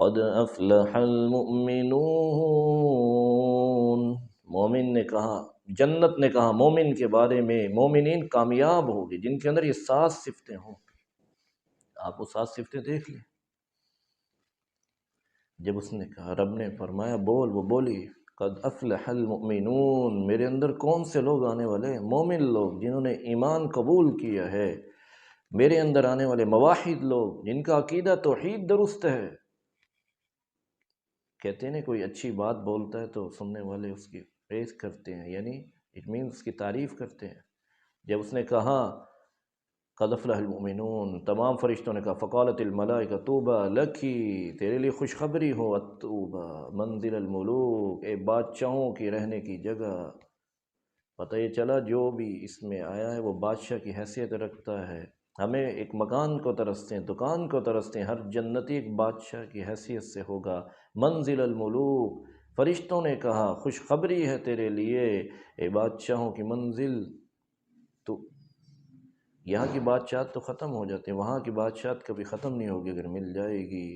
قد افلح المؤمنون، مومن نے کہا، جنت نے کہا مومن کے بارے میں، مومنین کامیاب ہوگی جن کے اندر یہ 7 صفتیں ہوں۔ آپ وہ 7 صفتیں دیکھ لیں۔ جب اس نے کہا، رب نے فرمایا بول، وہ بولی قد افلح المؤمنون، میرے اندر کون سے لوگ آنے والے ہیں؟ مومن لوگ جنہوں نے ایمان قبول کیا ہے، میرے اندر آنے والے موحد لوگ جن کا عقیدہ توحید درست ہے۔ کہتے ہیں کوئی اچھی بات بولتا ہے تو سننے والے اس کی پریز کرتے ہیں، یعنی اٹ مینس اس کی تعریف کرتے ہیں۔ جب اس نے کہا قد افلح المؤمنون، تمام فرشتوں نے کہا فقالت الملائکہ طوبی لکی، تیرے لیے خوشخبری ہو، الطوبی منزل الملوک، اے بادشاہوں کی رہنے کی جگہ۔ پتہ یہ چلا جو بھی اس میں آیا ہے وہ بادشاہ کی حیثیت رکھتا ہے۔ ہمیں ایک مکان کو ترستے ہیں، دکان کو ترستے ہیں، ہر جنتی ایک بادشاہ کی حیثیت سے ہوگا۔ منزل الملوک، فرشتوں نے کہا خوشخبری ہے تیرے لیے اے بادشاہوں کی منزل۔ تو یہاں کی بادشاہت تو ختم ہو جاتے ہیں، وہاں کی بادشاہت کبھی ختم نہیں ہوگی اگر مل جائے گی۔